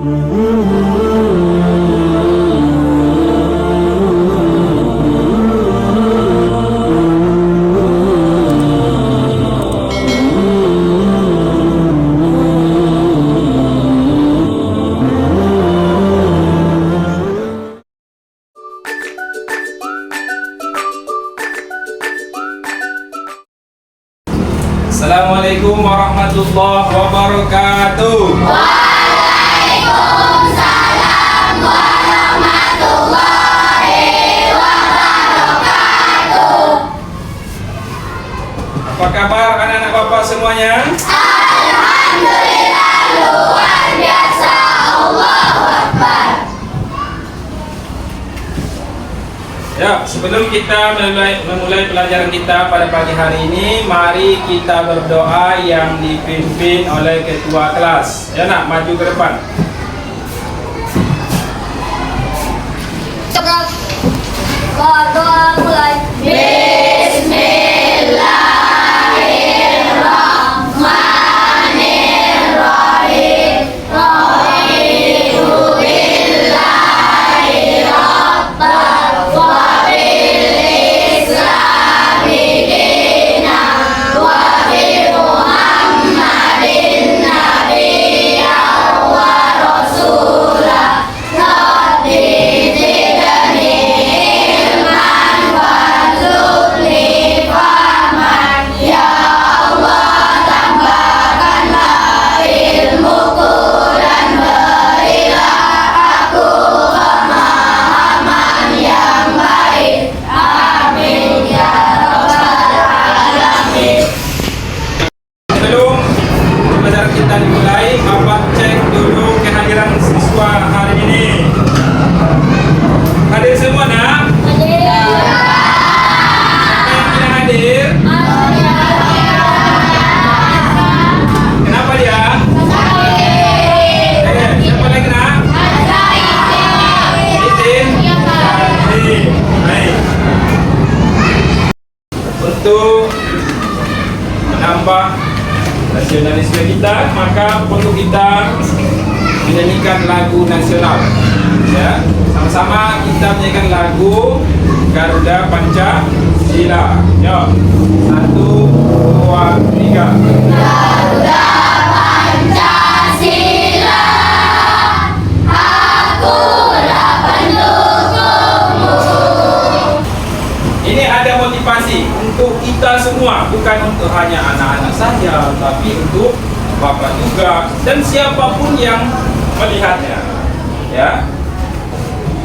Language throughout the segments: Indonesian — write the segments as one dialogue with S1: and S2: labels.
S1: Assalamualaikum warahmatullahi wabarakatuh.
S2: Waalaikumsalam warahmatullahi wabarakatuh.
S1: Apa kabar anak-anak Bapak semuanya?
S2: Alhamdulillah, luar biasa. Allahu Akbar.
S1: Ya, sebelum kita memulai pelajaran kita pada pagi hari ini, mari kita berdoa yang dipimpin oleh ketua kelas. Ya nak, maju ke depan.
S2: Cepat. Doa mulai. Bismillahirrahmanirrahim. Raditu billahi rabban wa bil islami dinan wa bi Muhammadin nabiyyan wa rasulah. Rabbi zidni ilman warzuqni fahman. Ya Allah, tambahkanlah ilmuku dan berilah aku pemahaman yang baik. Amin ya rabbal alamin.
S1: Sebelum pelajaran kita dimulai, Bapak cek dulu kehadiran siswa hari ini. Hadir semua nak? Siapa yang tidak hadir? Kenapa dia? Siapa lagi nak? Izin? Izin. Baik. Untuk menambah nasionalisme kita, maka perlu kita menyanyikan lagu nasional. Ya, sama-sama kita menyanyikan lagu Garuda Pancasila. Yo, 1, 2, 3.
S2: Garuda Pancasila, akulah pendukungmu.
S1: Ini ada motivasi untuk kita semua, bukan untuk hanya anak-anak saja, tapi untuk bapak juga dan siapapun yang melihatnya. Ya,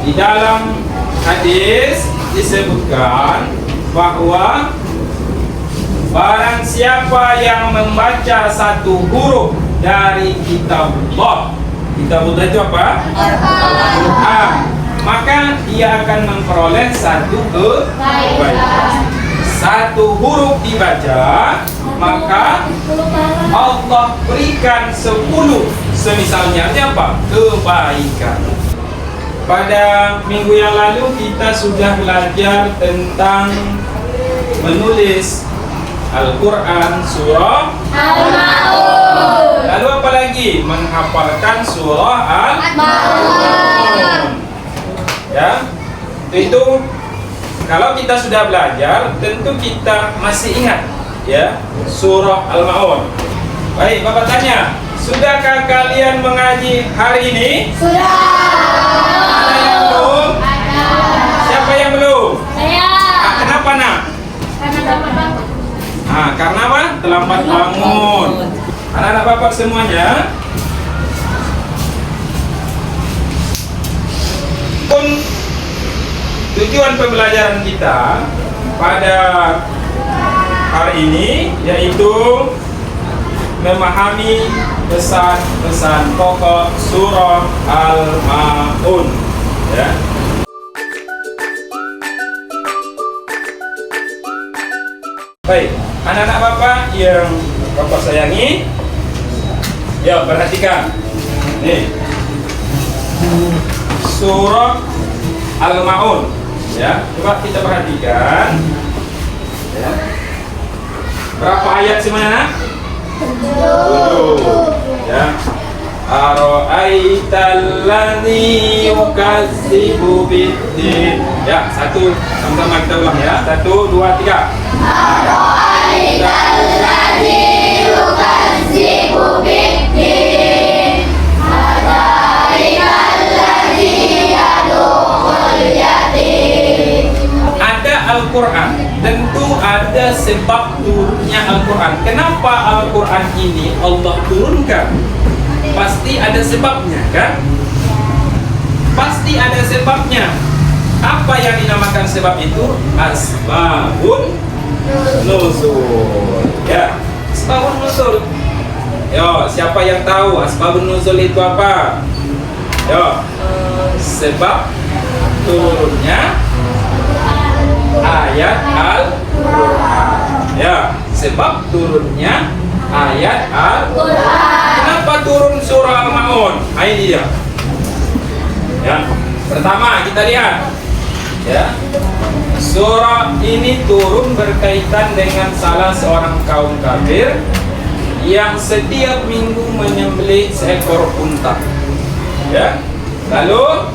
S1: di dalam hadis disebutkan bahwa barang siapa yang membaca satu huruf dari kitabullah, kitabullah itu apa? Al-Quran, maka dia akan memperoleh satu kebaikan. Satu huruf dibaca, maka Allah berikan 10 semisalnya apa? Kebaikan. Pada minggu yang lalu kita sudah belajar tentang menulis Al-Quran surah
S2: Al-Maun.
S1: Lalu apa lagi? Menghafalkan surah Al-Maun. Ya, itu kalau kita sudah belajar, tentu kita masih ingat ya surah Al-Maun. Baik, Bapak tanya, sudahkah kalian mengaji hari ini?
S2: Sudah.
S1: Ada yang belum? Siapa yang belum?
S2: Saya.
S1: Kenapa nak?
S2: Karena dapat bangun.
S1: Karena apa? Terlambat bangun. Anak-anak Bapak semuanya, pun tujuan pembelajaran kita pada hari ini yaitu memahami pesan-pesan pokok surah Al-Maun. Ya. Baik, anak-anak Bapak yang Bapak sayangi, ya perhatikan. Nih, surah Al-Maun. Ya, coba kita perhatikan. Ya. Berapa ayat semuanya? 7. Ya. Ara'aital ladzi yukadzibu biddin. Ya, satu sama-sama kita ulang ya. 1, 2, 3.
S2: Ara'aital ladzi yukadzibu biddin. Ara'aital ladzi yad'ul yatim.
S1: Ada Al-Quran, tentu ada sebab turunnya Al-Quran. Kenapa Al-Quran ini Allah turunkan? Pasti ada sebabnya, kan? Pasti ada sebabnya. Apa yang dinamakan sebab itu? Asbabun nuzul. Ya, asbabun nuzul. Yo, siapa yang tahu asbabun nuzul itu apa? Yo, sebab turunnya ayat Al-Quran. Ya, sebab turunnya ayat Al-Quran. Kenapa turun surah Al-Ma'un? Ini dia. Ya, pertama kita lihat. Ya, surah ini turun berkaitan dengan salah seorang kaum kafir yang setiap minggu menyembelih seekor unta. Ya, lalu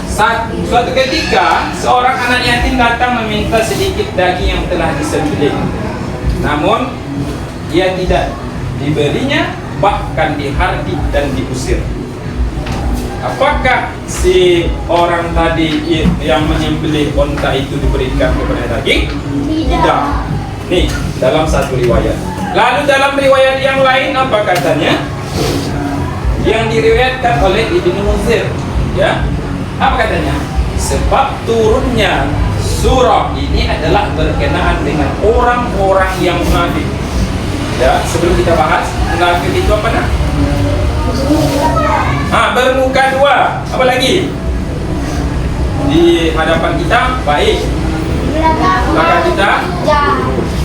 S1: suatu ketika seorang anak yatim datang meminta sedikit daging yang telah disembelih. Namun dia tidak diberinya, bahkan dihardik dan diusir. Apakah si orang tadi yang menyembelih unta itu diberikan kepada daging? Tidak. Nih, dalam satu riwayat. Lalu dalam riwayat yang lain apa katanya? Yang diriwayatkan oleh Ibnu Munzir, ya. Apa katanya? Sebab turunnya surah ini adalah berkenaan dengan orang-orang yang munafik. Ya, sebelum kita bahas munafik itu apa nak? Bermuka dua. Apa lagi? Di hadapan kita baik, belakang kita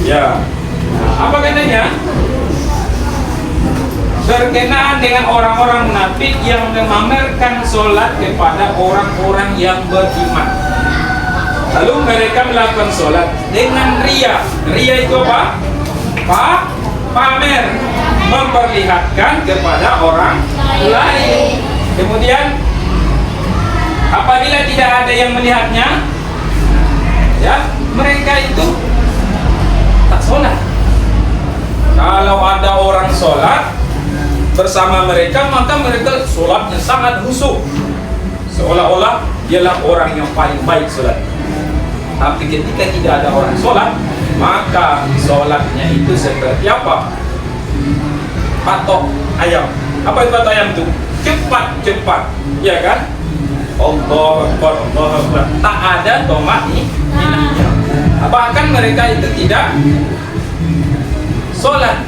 S1: ya. Apa katanya? Berkenaan dengan orang-orang munafik yang memamerkan sholat kepada orang-orang yang beriman. Lalu mereka melakukan sholat dengan ria. Ria itu apa? Pamer, memperlihatkan kepada orang lain. Kemudian apabila tidak ada yang melihatnya, ya, mereka itu tak sholat. Kalau ada orang sholat bersama mereka, maka mereka sholatnya sangat khusyuk, seolah-olah dialah orang yang paling baik sholat. Tapi ketika tidak ada orang sholat, maka sholatnya itu seperti apa? Patok ayam. Apa itu patok ayam itu? Cepat-cepat, ya kan? Allah Akbar, Allah Akbar. Tak ada tomatinahnya. Bahkan mereka itu tidak sholat,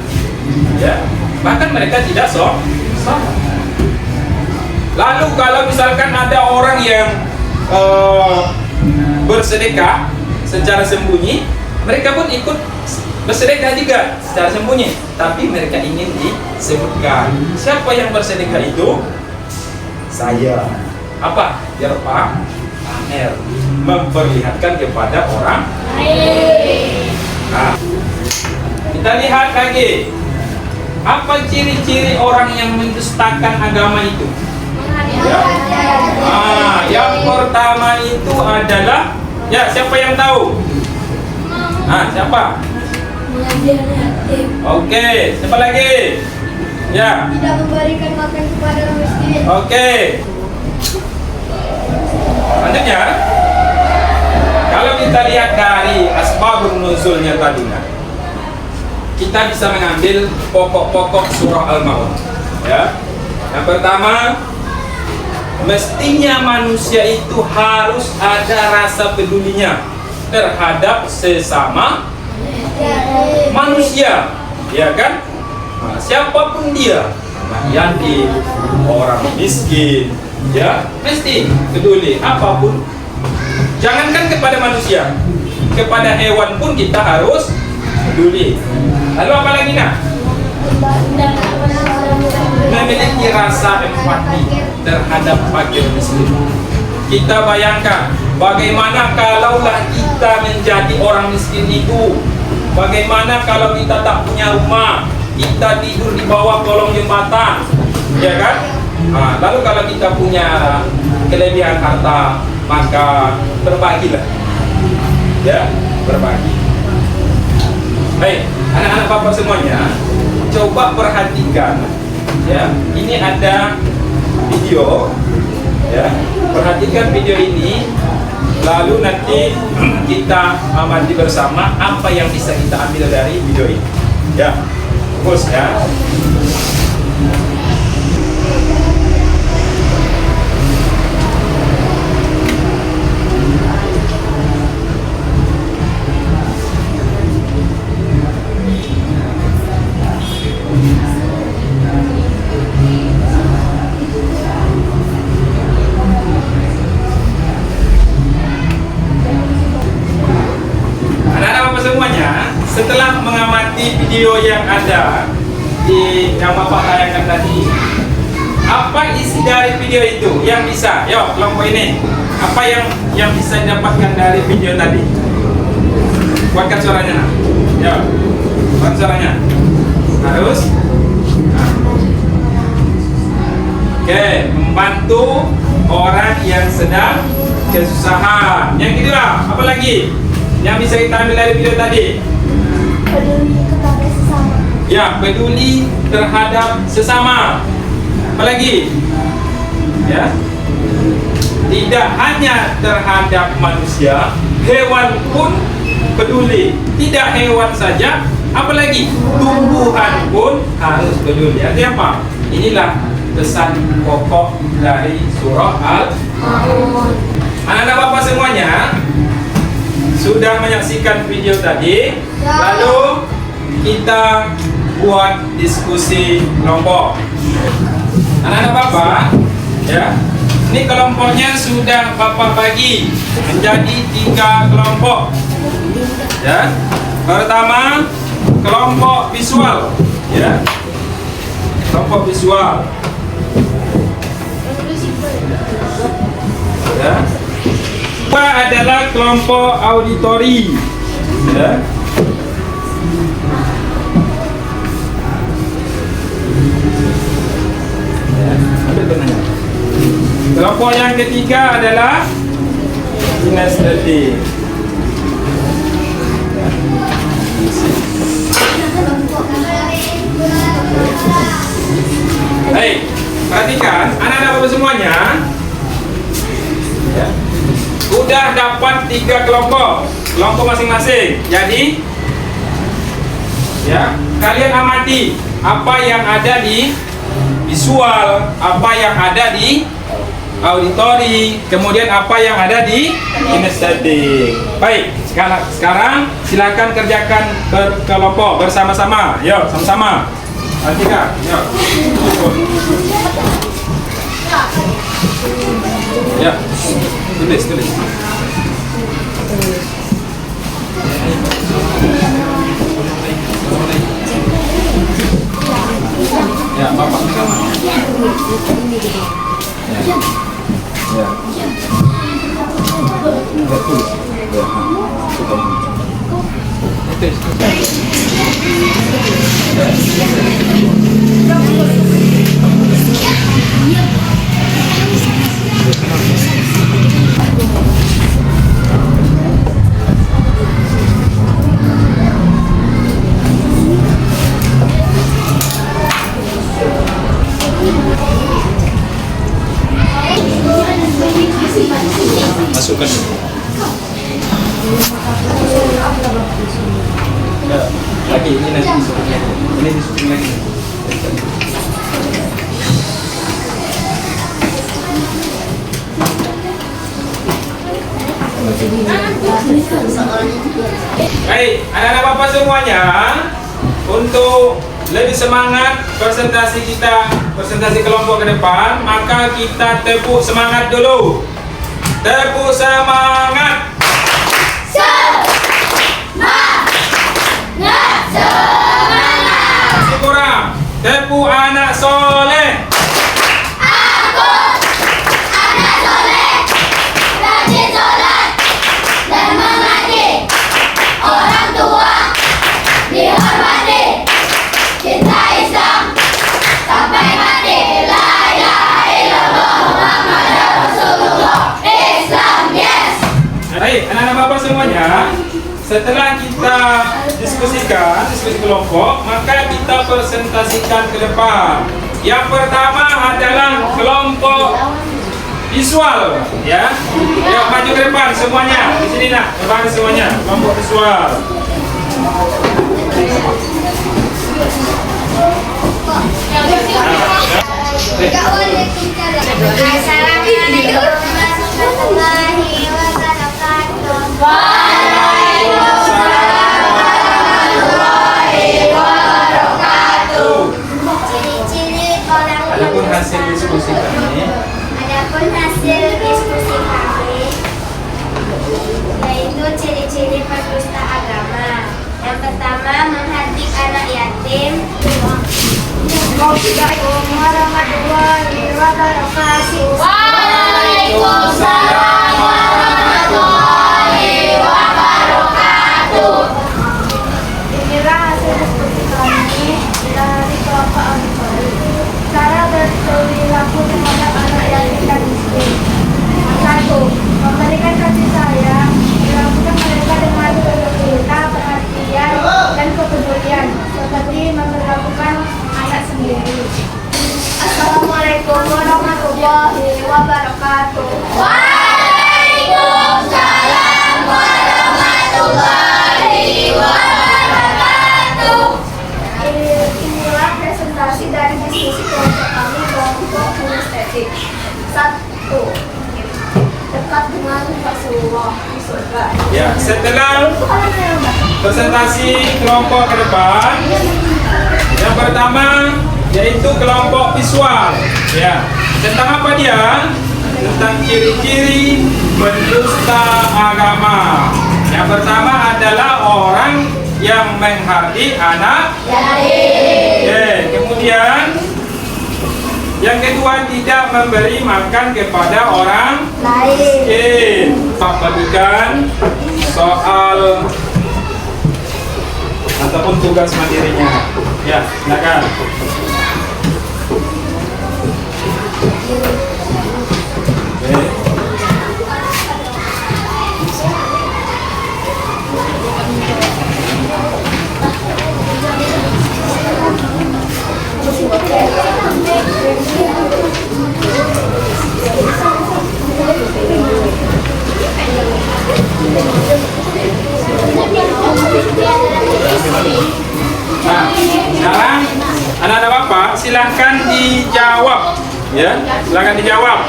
S1: ya. Bahkan mereka tidak sholat. Lalu kalau misalkan ada orang yang bersedekah secara sembunyi, mereka pun ikut bersedekah juga secara sembunyi, tapi mereka ingin disebutkan. Siapa yang bersedekah itu? Saya. Apa? Biar pamer, memperlihatkan kepada orang. Nah, kita lihat lagi. Apa ciri-ciri orang yang mendustakan agama itu? Ya. Yang pertama itu adalah, ya, siapa yang tahu? Siapa? Oke, siapa lagi? Ya.
S2: Tidak memberikan makan kepada orang miskin.
S1: Oke. Selanjutnya, kalau kita lihat dari asbabun nuzulnya tadi, kita bisa mengambil pokok-pokok surah Al-Ma'un. Ya. Yang pertama, mestinya manusia itu harus ada rasa pedulinya terhadap sesama manusia, ya kan? Nah, siapapun dia, yatim, orang miskin, ya, mesti peduli apapun. Jangankan kepada manusia, kepada hewan pun kita harus peduli. Lalu apa lagi nak? Memiliki rasa empati terhadap fakir miskin. Kita bayangkan bagaimana kalaulah kita menjadi orang miskin itu. Bagaimana kalau kita tak punya rumah, kita tidur di bawah kolong jembatan, ya kan? Lalu kalau kita punya kelebihan harta, maka berbagilah, ya, berbagi. Baik, anak-anak bapak semuanya, coba perhatikan, ya, ini ada video, ya, perhatikan video ini, lalu nanti kita amati bersama apa yang bisa kita ambil dari video ini, ya, fokus ya. Semuanya, setelah mengamati video yang ada yang Bapak tayangkan tadi, apa isi dari video itu yang bisa, yuk kelompok ini, apa yang bisa didapatkan dari video tadi? Kuatkan suaranya, nah. Yuk, kuatkan suaranya, harus. Oke, membantu orang yang sedang kesusahan. Yang kedua, apa lagi yang bisa kita ambil dari video tadi?
S2: Peduli kepada sesama.
S1: Ya, peduli terhadap sesama. Apalagi? Ya. Tidak hanya terhadap manusia, hewan pun peduli. Tidak hewan saja, apalagi tumbuhan pun harus peduli. Artinya apa? Inilah pesan pokok dari surah Al-Maun. Anak-anak bapak semuanya sudah menyaksikan video tadi, lalu kita buat diskusi kelompok. Anak-anak bapak, ya, ini kelompoknya sudah bapak bagi menjadi 3 kelompok. Ya, pertama kelompok visual, ya, kelompok visual. Ya. Kedua adalah kelompok auditori, ya. Kelompok yang ketiga adalah kinestetik. Baik, perhatikan anak-anak bapak semuanya, ya, udah dapat 3 kelompok masing-masing. Jadi, ya, kalian amati apa yang ada di visual, apa yang ada di auditori, kemudian apa yang ada di kinestetik. Baik, sekarang silakan kerjakan berkelompok bersama-sama. Yuk, sama-sama. Perhatikan, yuk. Ya, tulis. Ya, bapak pegang. Ya. Betul. Ya. Masukkan. Ya, lagi ini nanti disuruh lagi. Ini disuruh lagi. Baik, anak-anak bapak semuanya, untuk lebih semangat presentasi kelompok ke depan, maka kita tepuk semangat dulu. Tepuk semangat. Masih kurang. Tepuk anak soleh.
S2: Aku anak soleh, rajin sholat dan mengaji. Orang tua dihormati. Cinta Islam sampai mati.
S1: setelah kita diskusikan, diskusi kelompok, maka kita presentasikan ke depan. Yang pertama adalah kelompok visual, ya. Yuk maju ke depan semuanya. Di sini nak, depan semuanya. Kelompok visual.
S2: Assalamualaikum warahmatullahi wabarakatuh. Ciri-ciri orang yang
S1: Adapun hasil diskusi kami,
S2: yaitu ciri-ciri pendusta agama. Yang pertama, menghardik anak yatim. Assalamualaikum warahmatullahi wabarakatuh. Waalaikumsalam warahmatullahi wabarakatuh. Inilah hasil diskusi kami dari kelompok Al-Quran. Cara berperilaku terhadap anak yatim dan miskin. 1. Memberikan kasih sayang, dilakukan mereka dengan penuh cinta, perhatian, dan kepedulian, seperti memperlakukan anak sendiri. Assalamualaikum warahmatullahi wabarakatuh. Waalaikumsalam warahmatullahi wabarakatuh. Inilah presentasi dari diskusi kelompok kami kelompok kinestetik. 1. Dekat dengan Rasulullah di surga.
S1: ya, setelah presentasi kelompok ke depan, yang pertama yaitu kelompok visual, ya. Tentang apa dia? Tentang ciri-ciri pendusta agama. Yang pertama adalah orang yang menghardik anak yatim. Kemudian yang kedua, tidak memberi makan kepada orang miskin. Bagikan soal ataupun tugas materinya. Ya, silakan. Nah, sekarang anak-anak bapak silahkan dijawab, ya, silahkan dijawab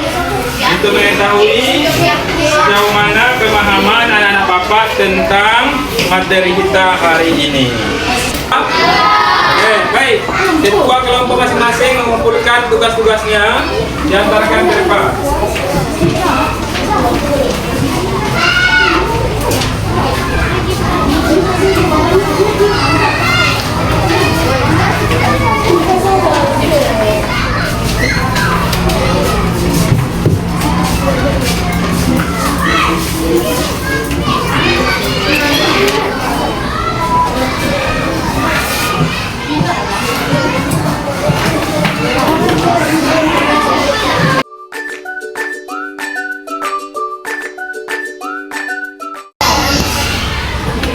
S1: untuk mengetahui sejauh mana pemahaman anak-anak bapak tentang materi kita hari ini. Oke, baik. Ketua kelompok masing-masing mengumpulkan tugas-tugasnya, diantarkan ke depan.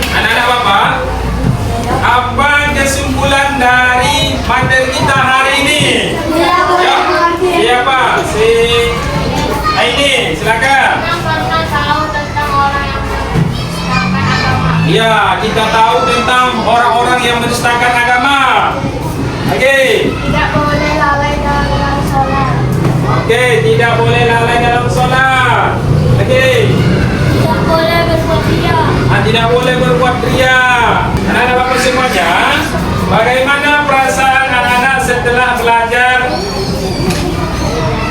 S1: Anak-anak bapak, apa kesimpulan dari materi kita hari ini? Ya, siapa? Si Aini, silakan. Ya, kita tahu tentang orang-orang yang mendustakan agama. Oke.
S2: Tidak boleh lalai dalam sholat.
S1: Oke, tidak boleh lalai dalam sholat. Oke.
S2: Tidak boleh berbuat ria.
S1: Tidak boleh berbuat ria. Anak-anak bapak semuanya, bagaimana perasaan anak-anak setelah belajar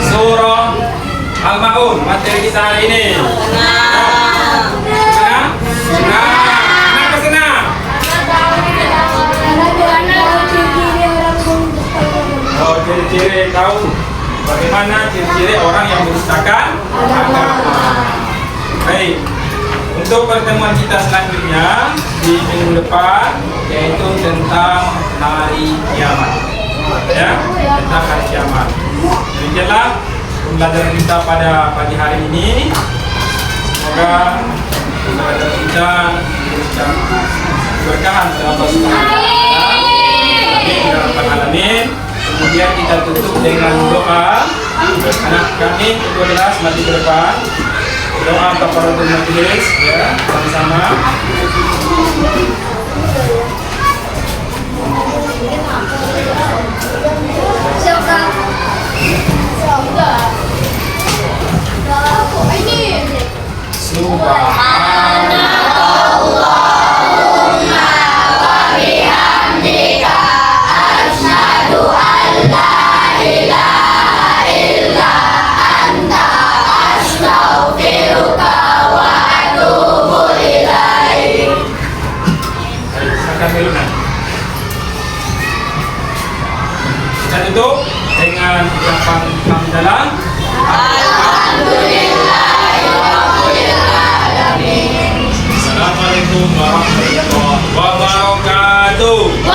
S1: surah Al-Maun, materi kita hari ini? Senang? Senang? Kenapa senang? Oh, ciri-ciri tahu bagaimana ciri-ciri orang yang mendustakan agama. Baik. Untuk pertemuan kita selanjutnya di minggu depan, yaitu tentang hari kiamat, ya, tentang hari kiamat. Demikianlah pembelajaran kita pada pagi hari ini. Semoga pembelajaran kita diberikan keberkahan oleh Allah Subhanahu wa taala. Amin ya rabbal alamin. Kemudian kita tutup dengan doa. Anak kami itu adalah mati ke depan. Doa kafaratul majlis ya, sama-sama.
S2: Siapa?
S1: Subhanallahumma wa bihamdika asyhadu an la ilaha illa anta astaghfiruka wa atubu ilaik. Silakan Miluna. Kita tutup dengan ucapan hamdalah. Assalamualaikum warahmatullahi wabarakatuh.